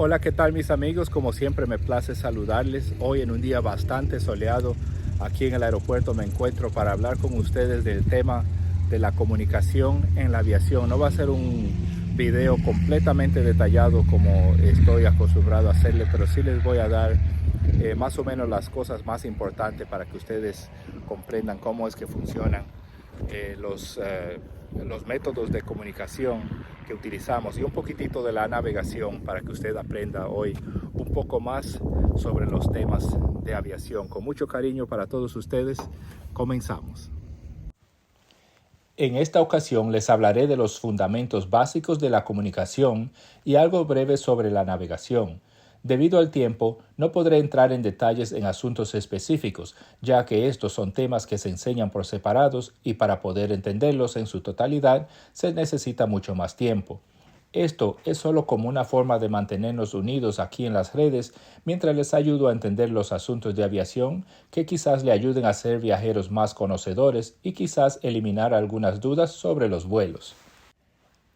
Hola, ¿qué tal mis amigos? Como siempre me place saludarles. Hoy en un día bastante soleado aquí en el aeropuerto me encuentro para hablar con ustedes del tema de la comunicación en la aviación. No va a ser un video completamente detallado como estoy acostumbrado a hacerle, pero sí les voy a dar más o menos las cosas más importantes para que ustedes comprendan cómo es que funcionan eh, los, eh, los métodos de comunicación que utilizamos y un poquitito de la navegación para que usted aprenda hoy un poco más sobre los temas de aviación. Con mucho cariño para todos ustedes, comenzamos. En esta ocasión les hablaré de los fundamentos básicos de la comunicación y algo breve sobre la navegación. Debido al tiempo, no podré entrar en detalles en asuntos específicos, ya que estos son temas que se enseñan por separados y para poder entenderlos en su totalidad se necesita mucho más tiempo. Esto es solo como una forma de mantenernos unidos aquí en las redes mientras les ayudo a entender los asuntos de aviación que quizás le ayuden a ser viajeros más conocedores y quizás eliminar algunas dudas sobre los vuelos.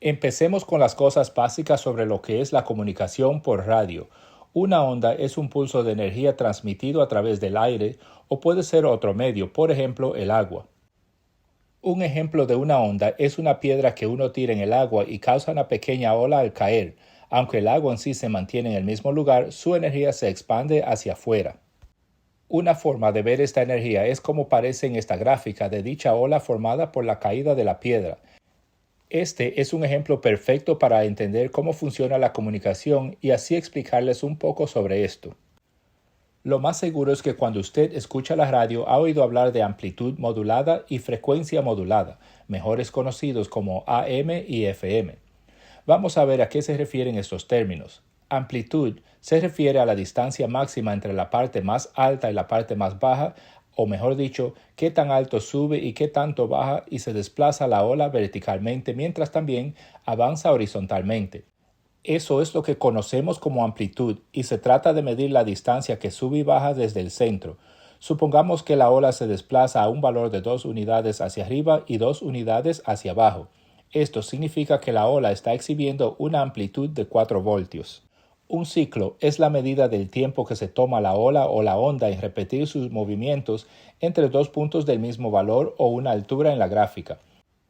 Empecemos con las cosas básicas sobre lo que es la comunicación por radio. Una onda es un pulso de energía transmitido a través del aire o puede ser otro medio, por ejemplo, el agua. Un ejemplo de una onda es una piedra que uno tira en el agua y causa una pequeña ola al caer. Aunque el agua en sí se mantiene en el mismo lugar, su energía se expande hacia afuera. Una forma de ver esta energía es como parece en esta gráfica de dicha ola formada por la caída de la piedra. Este es un ejemplo perfecto para entender cómo funciona la comunicación y así explicarles un poco sobre esto. Lo más seguro es que cuando usted escucha la radio ha oído hablar de amplitud modulada y frecuencia modulada, mejores conocidos como AM y FM. Vamos a ver a qué se refieren estos términos. Amplitud se refiere a la distancia máxima entre la parte más alta y la parte más baja, o mejor dicho, qué tan alto sube y qué tanto baja y se desplaza la ola verticalmente mientras también avanza horizontalmente. Eso es lo que conocemos como amplitud y se trata de medir la distancia que sube y baja desde el centro. Supongamos que la ola se desplaza a un valor de 2 unidades hacia arriba y 2 unidades hacia abajo. Esto significa que la ola está exhibiendo una amplitud de 4 voltios. Un ciclo es la medida del tiempo que se toma la ola o la onda en repetir sus movimientos entre dos puntos del mismo valor o una altura en la gráfica.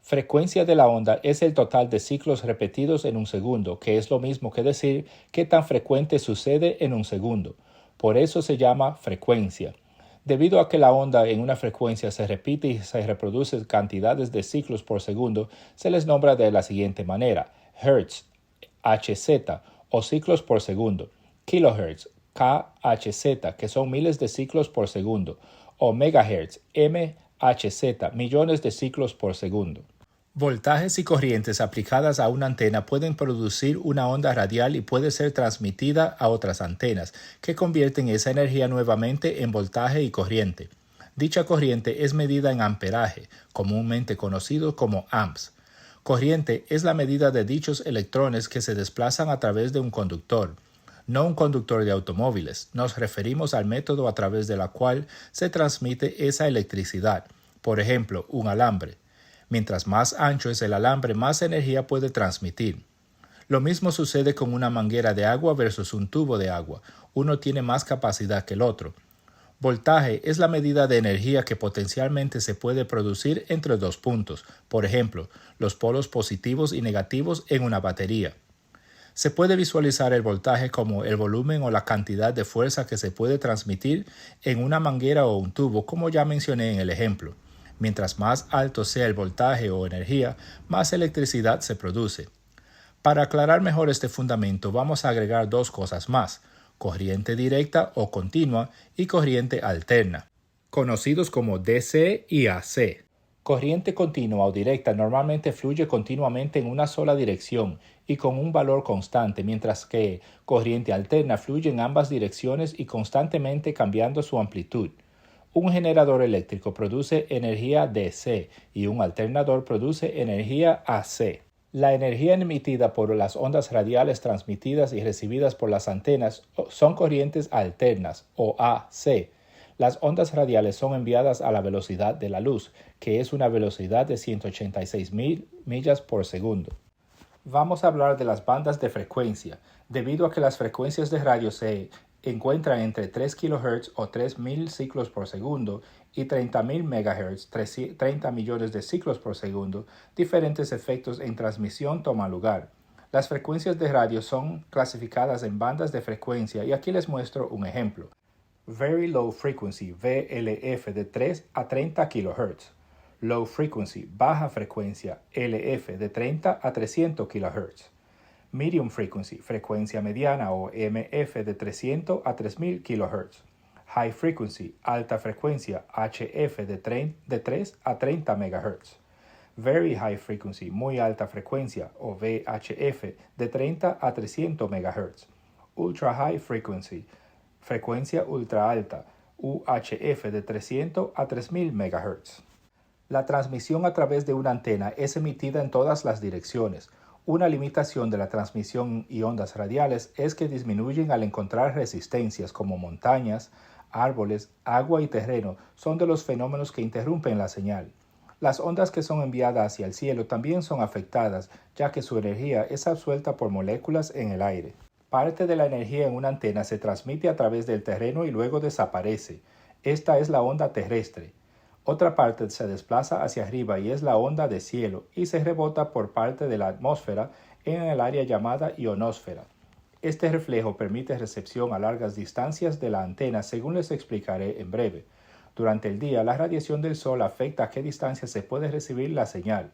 Frecuencia de la onda es el total de ciclos repetidos en un segundo, que es lo mismo que decir qué tan frecuente sucede en un segundo. Por eso se llama frecuencia. Debido a que la onda en una frecuencia se repite y se reproduce cantidades de ciclos por segundo, se les nombra de la siguiente manera: Hertz, Hz, o ciclos por segundo; kilohertz, kHz, que son miles de ciclos por segundo; o megahertz, MHz, millones de ciclos por segundo. Voltajes y corrientes aplicadas a una antena pueden producir una onda radial y puede ser transmitida a otras antenas, que convierten esa energía nuevamente en voltaje y corriente. Dicha corriente es medida en amperaje, comúnmente conocido como amps. Corriente es la medida de dichos electrones que se desplazan a través de un conductor. No un conductor de automóviles, nos referimos al método a través del cual se transmite esa electricidad. Por ejemplo, un alambre. Mientras más ancho es el alambre, más energía puede transmitir. Lo mismo sucede con una manguera de agua versus un tubo de agua. Uno tiene más capacidad que el otro. Voltaje es la medida de energía que potencialmente se puede producir entre dos puntos, por ejemplo, los polos positivos y negativos en una batería. Se puede visualizar el voltaje como el volumen o la cantidad de fuerza que se puede transmitir en una manguera o un tubo, como ya mencioné en el ejemplo. Mientras más alto sea el voltaje o energía, más electricidad se produce. Para aclarar mejor este fundamento, vamos a agregar dos cosas más: corriente directa o continua y corriente alterna, conocidos como DC y AC. Corriente continua o directa normalmente fluye continuamente en una sola dirección y con un valor constante, mientras que corriente alterna fluye en ambas direcciones y constantemente cambiando su amplitud. Un generador eléctrico produce energía DC y un alternador produce energía AC. La energía emitida por las ondas radiales transmitidas y recibidas por las antenas son corrientes alternas o AC. Las ondas radiales son enviadas a la velocidad de la luz, que es una velocidad de 186.000 millas por segundo. Vamos a hablar de las bandas de frecuencia, debido a que las frecuencias de radio se encuentran entre 3 kHz o 3000 ciclos por segundo y 30.000 MHz, 30 millones de ciclos por segundo. Diferentes efectos en transmisión toman lugar. Las frecuencias de radio son clasificadas en bandas de frecuencia y aquí les muestro un ejemplo. Very Low Frequency, VLF, de 3 a 30 kHz. Low Frequency, baja frecuencia, LF, de 30 a 300 kHz. Medium Frequency, frecuencia mediana, o MF, de 300 a 3000 kHz. High Frequency, alta frecuencia, HF, de 3 a 30 MHz. Very High Frequency, muy alta frecuencia, o VHF, de 30 a 300 MHz. Ultra High Frequency, frecuencia ultra alta, UHF, de 300 a 3000 MHz. La transmisión a través de una antena es emitida en todas las direcciones. Una limitación de la transmisión y ondas radiales es que disminuyen al encontrar resistencias como montañas, árboles, agua y terreno son de los fenómenos que interrumpen la señal. Las ondas que son enviadas hacia el cielo también son afectadas, ya que su energía es absuelta por moléculas en el aire. Parte de la energía en una antena se transmite a través del terreno y luego desaparece. Esta es la onda terrestre. Otra parte se desplaza hacia arriba y es la onda de cielo y se rebota por parte de la atmósfera en el área llamada ionosfera. Este reflejo permite recepción a largas distancias de la antena, según les explicaré en breve. Durante el día, la radiación del sol afecta a qué distancia se puede recibir la señal.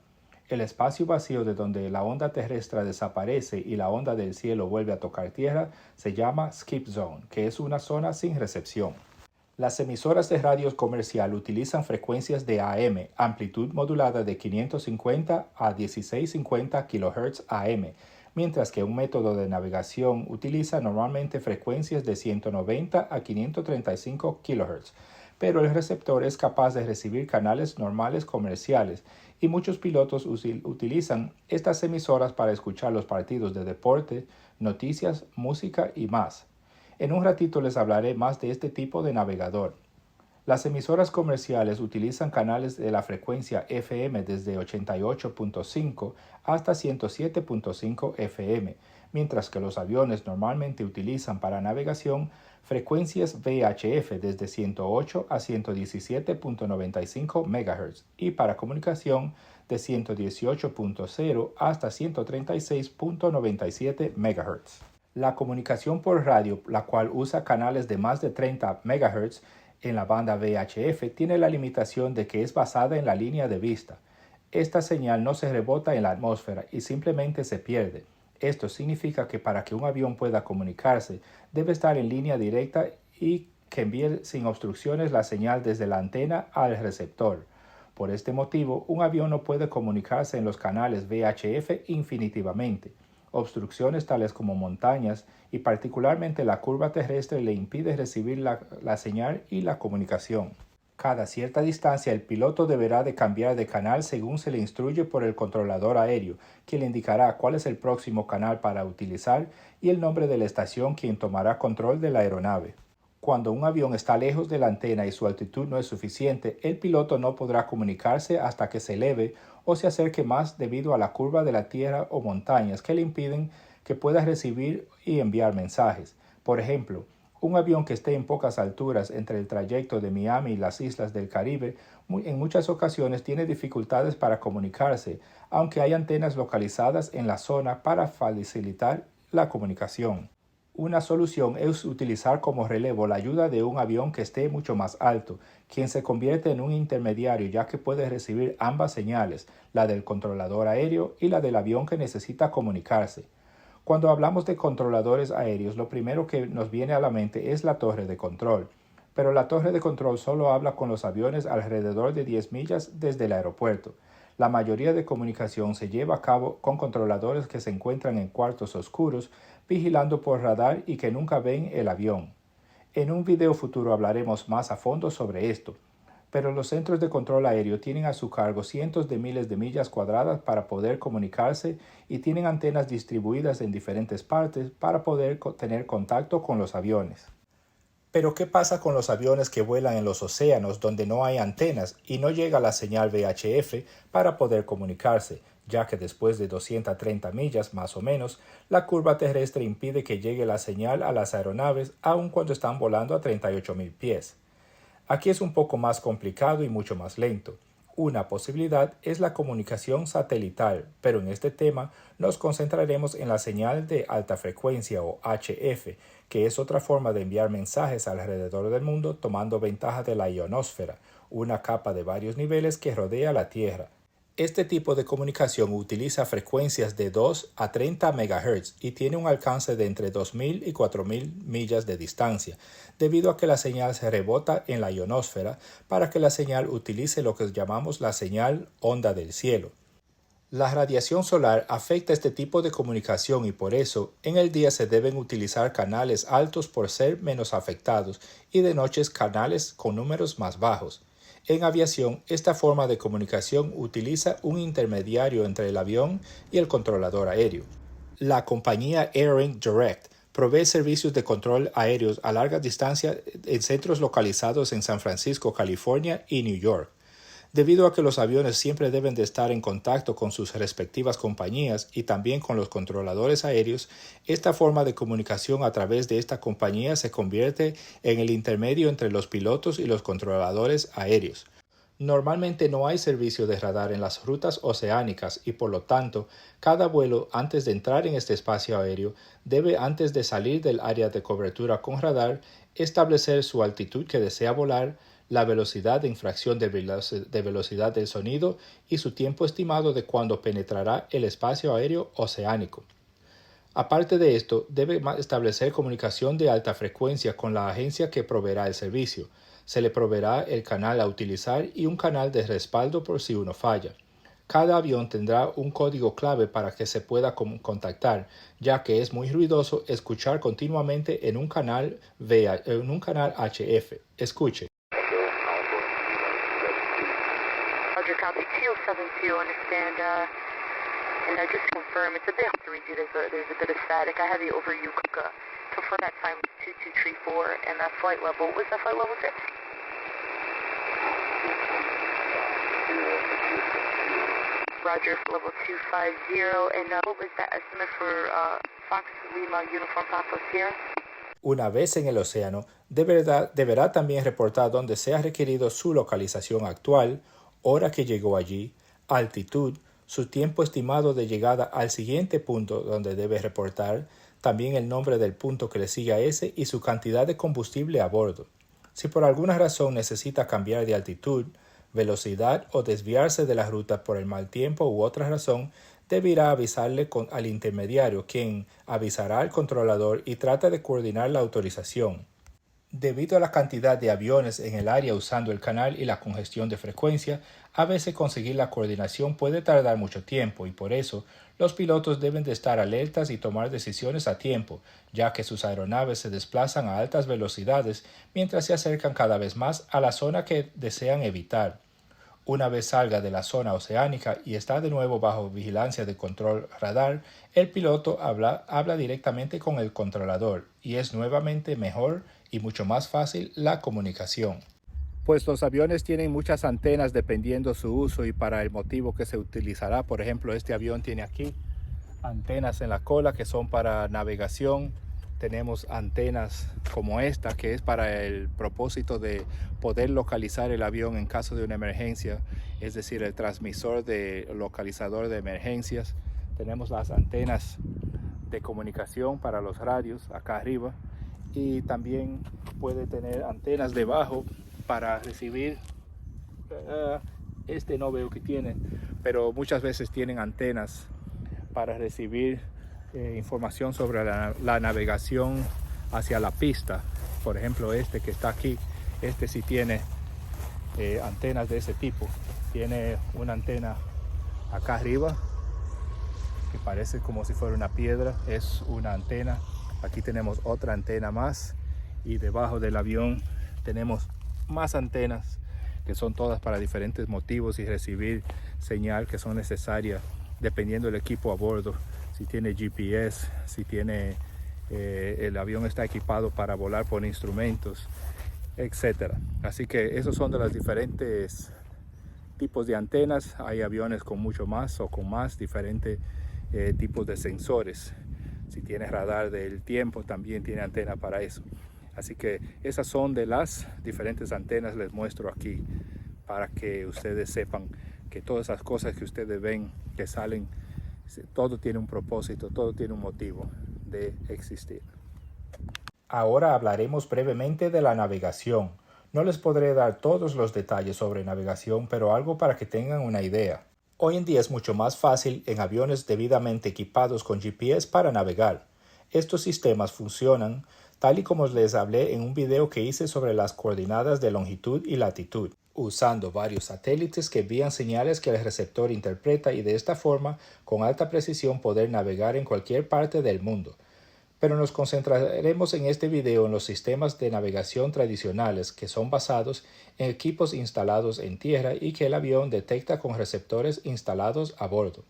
El espacio vacío de donde la onda terrestre desaparece y la onda del cielo vuelve a tocar tierra se llama skip zone, que es una zona sin recepción. Las emisoras de radio comercial utilizan frecuencias de AM, amplitud modulada de 550 a 1650 kHz AM, mientras que un método de navegación utiliza normalmente frecuencias de 190 a 535 kHz, pero el receptor es capaz de recibir canales normales comerciales y muchos pilotos utilizan estas emisoras para escuchar los partidos de deporte, noticias, música y más. En un ratito les hablaré más de este tipo de navegador. Las emisoras comerciales utilizan canales de la frecuencia FM desde 88.5 hasta 107.5 FM, mientras que los aviones normalmente utilizan para navegación frecuencias VHF desde 108 a 117.95 MHz y para comunicación de 118.0 hasta 136.97 MHz. La comunicación por radio, la cual usa canales de más de 30 MHz en la banda VHF, tiene la limitación de que es basada en la línea de vista. Esta señal no se rebota en la atmósfera y simplemente se pierde. Esto significa que para que un avión pueda comunicarse, debe estar en línea directa y que envíe sin obstrucciones la señal desde la antena al receptor. Por este motivo, un avión no puede comunicarse en los canales VHF infinitivamente. Obstrucciones tales como montañas y particularmente la curva terrestre le impide recibir la señal y la comunicación. Cada cierta distancia el piloto deberá de cambiar de canal según se le instruye por el controlador aéreo, quien le indicará cuál es el próximo canal para utilizar y el nombre de la estación quien tomará control de la aeronave. Cuando un avión está lejos de la antena y su altitud no es suficiente, el piloto no podrá comunicarse hasta que se eleve o se acerque más debido a la curva de la tierra o montañas que le impiden que pueda recibir y enviar mensajes. Por ejemplo, un avión que esté en pocas alturas entre el trayecto de Miami y las islas del Caribe en muchas ocasiones tiene dificultades para comunicarse, aunque hay antenas localizadas en la zona para facilitar la comunicación. Una solución es utilizar como relevo la ayuda de un avión que esté mucho más alto, quien se convierte en un intermediario ya que puede recibir ambas señales, la del controlador aéreo y la del avión que necesita comunicarse. Cuando hablamos de controladores aéreos, lo primero que nos viene a la mente es la torre de control, pero la torre de control solo habla con los aviones alrededor de 10 millas desde el aeropuerto. La mayoría de comunicación se lleva a cabo con controladores que se encuentran en cuartos oscuros, vigilando por radar y que nunca ven el avión. En un video futuro hablaremos más a fondo sobre esto, pero los centros de control aéreo tienen a su cargo cientos de miles de millas cuadradas para poder comunicarse y tienen antenas distribuidas en diferentes partes para poder tener contacto con los aviones. Pero ¿qué pasa con los aviones que vuelan en los océanos donde no hay antenas y no llega la señal VHF para poder comunicarse, ya que después de 230 millas más o menos, la curva terrestre impide que llegue la señal a las aeronaves aun cuando están volando a 38.000 pies? Aquí es un poco más complicado y mucho más lento. Una posibilidad es la comunicación satelital, pero en este tema nos concentraremos en la señal de alta frecuencia o HF, que es otra forma de enviar mensajes alrededor del mundo tomando ventaja de la ionosfera, una capa de varios niveles que rodea la Tierra. Este tipo de comunicación utiliza frecuencias de 2 a 30 MHz y tiene un alcance de entre 2.000 y 4.000 millas de distancia, debido a que la señal se rebota en la ionosfera para que la señal utilice lo que llamamos la señal onda del cielo. La radiación solar afecta este tipo de comunicación y por eso en el día se deben utilizar canales altos por ser menos afectados y de noches canales con números más bajos. En aviación, esta forma de comunicación utiliza un intermediario entre el avión y el controlador aéreo. La compañía AirLink Direct provee servicios de control aéreos a larga distancia en centros localizados en San Francisco, California y New York. Debido a que los aviones siempre deben de estar en contacto con sus respectivas compañías y también con los controladores aéreos, esta forma de comunicación a través de esta compañía se convierte en el intermedio entre los pilotos y los controladores aéreos. Normalmente no hay servicio de radar en las rutas oceánicas y por lo tanto, cada vuelo antes de entrar en este espacio aéreo debe antes de salir del área de cobertura con radar establecer su altitud que desea volar, la velocidad de infracción de velocidad del sonido y su tiempo estimado de cuando penetrará el espacio aéreo oceánico. Aparte de esto, debe establecer comunicación de alta frecuencia con la agencia que proveerá el servicio. Se le proveerá el canal a utilizar y un canal de respaldo por si uno falla. Cada avión tendrá un código clave para que se pueda contactar, ya que es muy ruidoso escuchar continuamente en un canal HF. Escuche. Roger, copy 272, understand, and I just confirm, it's a bit hard to read you, there's a bit of static. I have you over Yucca. Confirm that time 2234 and that flight level, what was that flight level 6? Roger, level 250, and what was that estimate for Fox Lima Uniform Papa Sierra? Una vez en el océano, deberá también reportar dónde sea requerido su localización actual, hora que llegó allí, altitud, su tiempo estimado de llegada al siguiente punto donde debe reportar, también el nombre del punto que le sigue a ese y su cantidad de combustible a bordo. Si por alguna razón necesita cambiar de altitud, velocidad o desviarse de la ruta por el mal tiempo u otra razón, deberá avisarle al intermediario, quien avisará al controlador y trata de coordinar la autorización. Debido a la cantidad de aviones en el área usando el canal y la congestión de frecuencia, a veces conseguir la coordinación puede tardar mucho tiempo y por eso los pilotos deben de estar alertas y tomar decisiones a tiempo, ya que sus aeronaves se desplazan a altas velocidades mientras se acercan cada vez más a la zona que desean evitar. Una vez salga de la zona oceánica y está de nuevo bajo vigilancia de control radar, el piloto habla directamente con el controlador y es nuevamente mejor y mucho más fácil la comunicación. Pues los aviones tienen muchas antenas dependiendo su uso y para el motivo que se utilizará. Por ejemplo, este avión tiene aquí antenas en la cola que son para navegación. Tenemos antenas como esta que es para el propósito de poder localizar el avión en caso de una emergencia, es decir, el transmisor de localizador de emergencias. Tenemos las antenas de comunicación para los radios acá arriba y también puede tener antenas debajo para recibir, este no veo que tiene, pero muchas veces tienen antenas para recibir información sobre la navegación hacia la pista. Por ejemplo, este que está aquí, este sí tiene antenas de ese tipo. Tiene una antena acá arriba que parece como si fuera una piedra, es una antena. Aquí tenemos otra antena más y debajo del avión tenemos más antenas que son todas para diferentes motivos y recibir señal que son necesarias dependiendo del equipo a bordo. Si tiene GPS, si tiene el avión está equipado para volar por instrumentos, etc. Así que esos son de los diferentes tipos de antenas. Hay aviones con mucho más o con más diferentes tipos de sensores. Si tiene radar del tiempo, también tiene antena para eso. Así que esas son de las diferentes antenas, les muestro aquí para que ustedes sepan que todas esas cosas que ustedes ven que salen, todo tiene un propósito, todo tiene un motivo de existir. Ahora hablaremos brevemente de la navegación. No les podré dar todos los detalles sobre navegación, pero algo para que tengan una idea. Hoy en día es mucho más fácil en aviones debidamente equipados con GPS para navegar. Estos sistemas funcionan tal y como les hablé en un video que hice sobre las coordenadas de longitud y latitud, usando varios satélites que envían señales que el receptor interpreta y de esta forma, con alta precisión, poder navegar en cualquier parte del mundo. Pero nos concentraremos en este video en los sistemas de navegación tradicionales que son basados en equipos instalados en tierra y que el avión detecta con receptores instalados a bordo.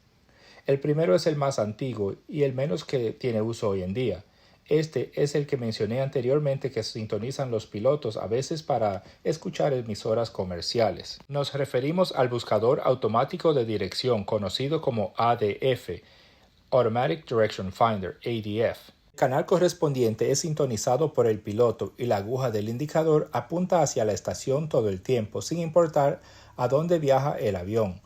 El primero es el más antiguo y el menos que tiene uso hoy en día. Este es el que mencioné anteriormente que sintonizan los pilotos a veces para escuchar emisoras comerciales. Nos referimos al buscador automático de dirección conocido como ADF, Automatic Direction Finder, ADF. El canal correspondiente es sintonizado por el piloto y la aguja del indicador apunta hacia la estación todo el tiempo, sin importar a dónde viaja el avión.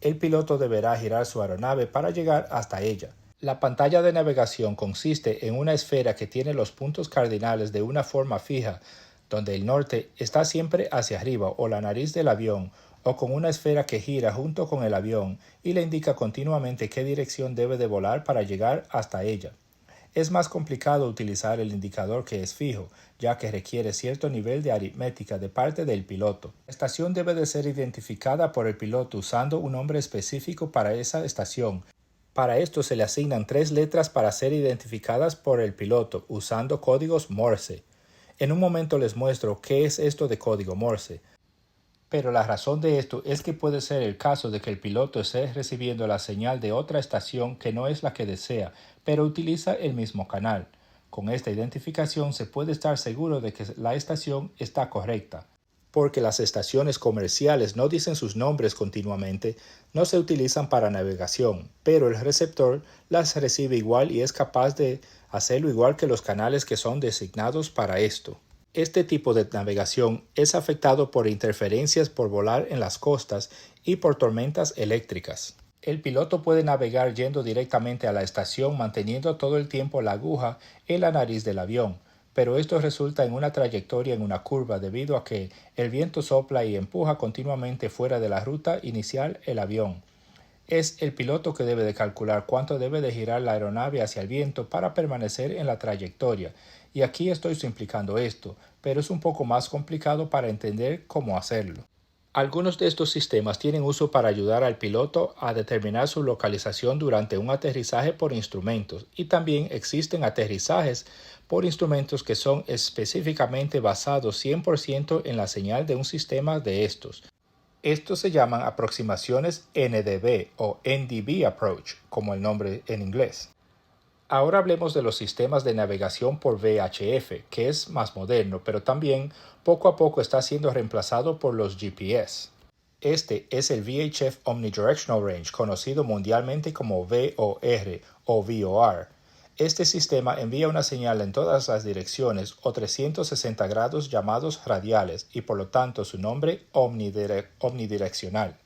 El piloto deberá girar su aeronave para llegar hasta ella. La pantalla de navegación consiste en una esfera que tiene los puntos cardinales de una forma fija, donde el norte está siempre hacia arriba o la nariz del avión, o con una esfera que gira junto con el avión y le indica continuamente qué dirección debe de volar para llegar hasta ella. Es más complicado utilizar el indicador que es fijo, ya que requiere cierto nivel de aritmética de parte del piloto. La estación debe de ser identificada por el piloto usando un nombre específico para esa estación. Para esto se le asignan 3 letras para ser identificadas por el piloto usando códigos Morse. En un momento les muestro qué es esto de código Morse. Pero la razón de esto es que puede ser el caso de que el piloto esté recibiendo la señal de otra estación que no es la que desea, pero utiliza el mismo canal. Con esta identificación se puede estar seguro de que la estación está correcta. Porque las estaciones comerciales no dicen sus nombres continuamente, no se utilizan para navegación, pero el receptor las recibe igual y es capaz de hacerlo igual que los canales que son designados para esto. Este tipo de navegación es afectado por interferencias por volar en las costas y por tormentas eléctricas. El piloto puede navegar yendo directamente a la estación manteniendo todo el tiempo la aguja en la nariz del avión, pero esto resulta en una trayectoria en una curva debido a que el viento sopla y empuja continuamente fuera de la ruta inicial el avión. Es el piloto que debe de calcular cuánto debe de girar la aeronave hacia el viento para permanecer en la trayectoria, y aquí estoy simplificando esto, pero es un poco más complicado para entender cómo hacerlo. Algunos de estos sistemas tienen uso para ayudar al piloto a determinar su localización durante un aterrizaje por instrumentos, y también existen aterrizajes por instrumentos que son específicamente basados 100% en la señal de un sistema de estos. Estos se llaman aproximaciones NDB o NDB Approach, como el nombre en inglés. Ahora hablemos de los sistemas de navegación por VHF, que es más moderno, pero también poco a poco está siendo reemplazado por los GPS. Este es el VHF Omnidirectional Range, conocido mundialmente como VOR o VOR. Este sistema envía una señal en todas las direcciones o 360 grados llamados radiales y por lo tanto su nombre omnidireccional.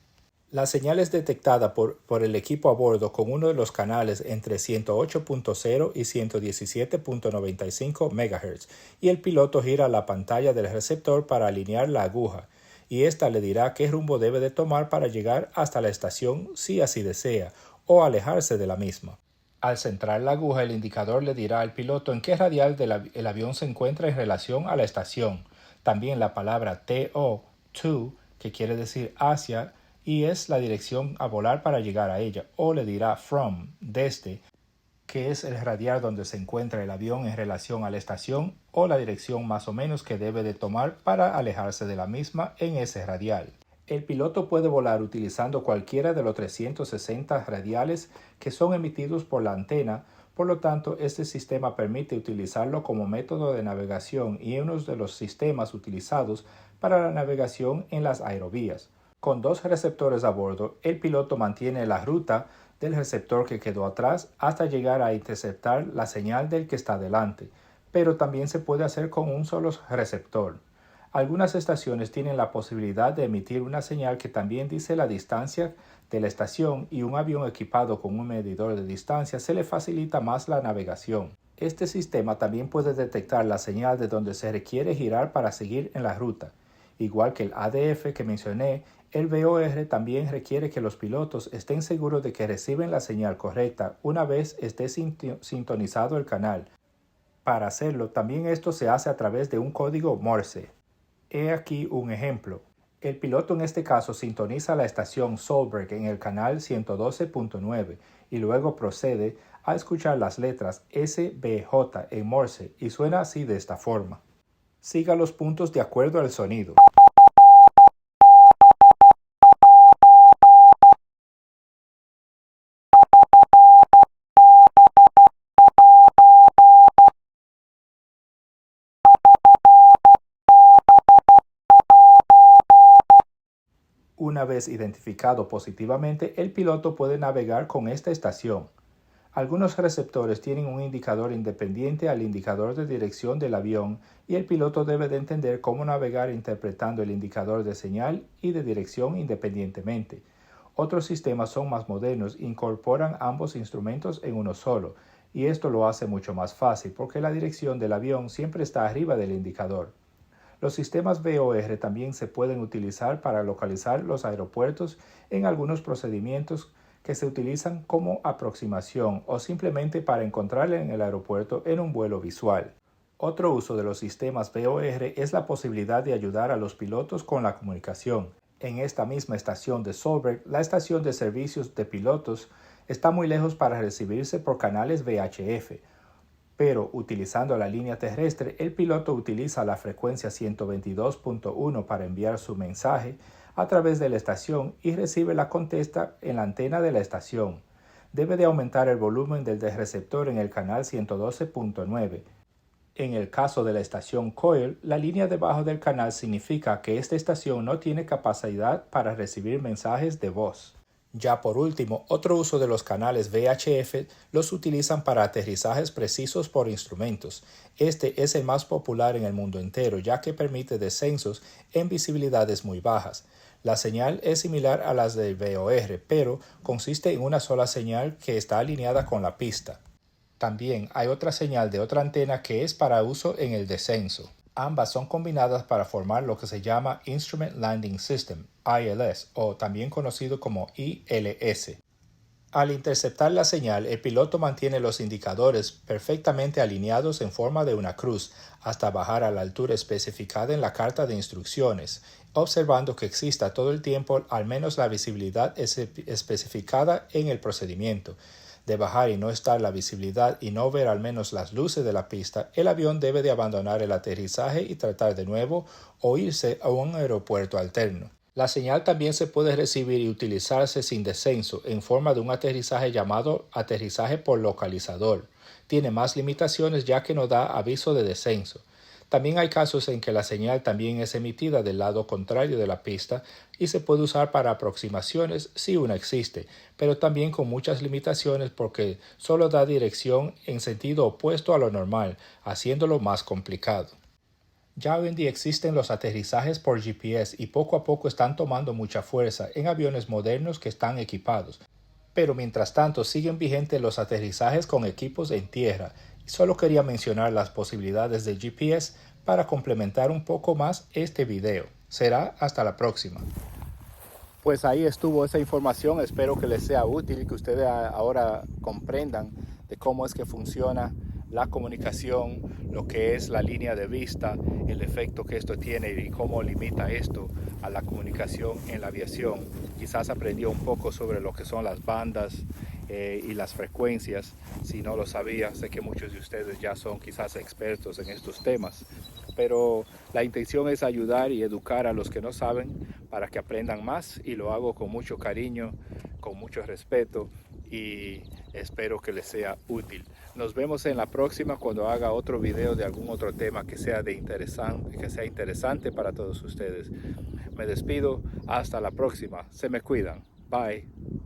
La señal es detectada por el equipo a bordo con uno de los canales entre 108.0 y 117.95 MHz y el piloto gira la pantalla del receptor para alinear la aguja y ésta le dirá qué rumbo debe de tomar para llegar hasta la estación si así desea o alejarse de la misma. Al centrar la aguja, el indicador le dirá al piloto en qué radial el avión se encuentra en relación a la estación. También la palabra TO, to, que quiere decir hacia, y es la dirección a volar para llegar a ella, o le dirá from, desde, que es el radial donde se encuentra el avión en relación a la estación, o la dirección más o menos que debe de tomar para alejarse de la misma en ese radial. El piloto puede volar utilizando cualquiera de los 360 radiales que son emitidos por la antena Por lo tanto, este sistema permite utilizarlo como método de navegación y es uno de los sistemas utilizados para la navegación en las aerovías. Con dos receptores a bordo, el piloto mantiene la ruta del receptor que quedó atrás hasta llegar a interceptar la señal del que está delante, pero también se puede hacer con un solo receptor. Algunas estaciones tienen la posibilidad de emitir una señal que también dice la distancia de la estación y un avión equipado con un medidor de distancia se le facilita más la navegación. Este sistema también puede detectar la señal de donde se requiere girar para seguir en la ruta. Igual que el ADF que mencioné, el VOR también requiere que los pilotos estén seguros de que reciben la señal correcta una vez esté sintonizado el canal. Para hacerlo, también esto se hace a través de un código Morse. He aquí un ejemplo. El piloto en este caso sintoniza la estación Solberg en el canal 112.9 y luego procede a escuchar las letras SBJ en Morse y suena así de esta forma. Siga los puntos de acuerdo al sonido. Una vez identificado positivamente, el piloto puede navegar con esta estación. Algunos receptores tienen un indicador independiente al indicador de dirección del avión y el piloto debe de entender cómo navegar interpretando el indicador de señal y de dirección independientemente. Otros sistemas son más modernos e incorporan ambos instrumentos en uno solo, y esto lo hace mucho más fácil porque la dirección del avión siempre está arriba del indicador. Los sistemas VOR también se pueden utilizar para localizar los aeropuertos en algunos procedimientos que se utilizan como aproximación o simplemente para encontrar en el aeropuerto en un vuelo visual. Otro uso de los sistemas VOR es la posibilidad de ayudar a los pilotos con la comunicación. En esta misma estación de Solberg, la estación de servicios de pilotos está muy lejos para recibirse por canales VHF, pero utilizando la línea terrestre, el piloto utiliza la frecuencia 122.1 para enviar su mensaje a través de la estación y recibe la contesta en la antena de la estación. Debe de aumentar el volumen del receptor en el canal 112.9. En el caso de la estación Coil, la línea debajo del canal significa que esta estación no tiene capacidad para recibir mensajes de voz. Ya por último, otro uso de los canales VHF los utilizan para aterrizajes precisos por instrumentos. Este es el más popular en el mundo entero, ya que permite descensos en visibilidades muy bajas. La señal es similar a las del VOR, pero consiste en una sola señal que está alineada con la pista. También hay otra señal de otra antena que es para uso en el descenso. Ambas son combinadas para formar lo que se llama Instrument Landing System, ILS, o también conocido como ILS. Al interceptar la señal, el piloto mantiene los indicadores perfectamente alineados en forma de una cruz hasta bajar a la altura especificada en la carta de instrucciones, observando que exista todo el tiempo al menos la visibilidad especificada en el procedimiento. De bajar y no estar la visibilidad y no ver al menos las luces de la pista, el avión debe de abandonar el aterrizaje y tratar de nuevo o irse a un aeropuerto alterno. La señal también se puede recibir y utilizarse sin descenso en forma de un aterrizaje llamado aterrizaje por localizador. Tiene más limitaciones ya que no da aviso de descenso. También hay casos en que la señal también es emitida del lado contrario de la pista y se puede usar para aproximaciones si una existe, pero también con muchas limitaciones porque solo da dirección en sentido opuesto a lo normal, haciéndolo más complicado. Ya hoy en día existen los aterrizajes por GPS y poco a poco están tomando mucha fuerza en aviones modernos que están equipados. Pero mientras tanto siguen vigentes los aterrizajes con equipos en tierra y solo quería mencionar las posibilidades del GPS para complementar un poco más este video. Será hasta la próxima. Pues ahí estuvo esa información, espero que les sea útil y que ustedes ahora comprendan de cómo es que funciona la comunicación, lo que es la línea de vista, el efecto que esto tiene y cómo limita esto a la comunicación en la aviación. Quizás aprendió un poco sobre lo que son las bandas y las frecuencias. Si no lo sabía, sé que muchos de ustedes ya son quizás expertos en estos temas, pero la intención es ayudar y educar a los que no saben para que aprendan más y lo hago con mucho cariño, con mucho respeto y espero que les sea útil. Nos vemos en la próxima cuando haga otro video de algún otro tema que sea interesante para todos ustedes. Me despido, hasta la próxima. Se me cuidan. Bye.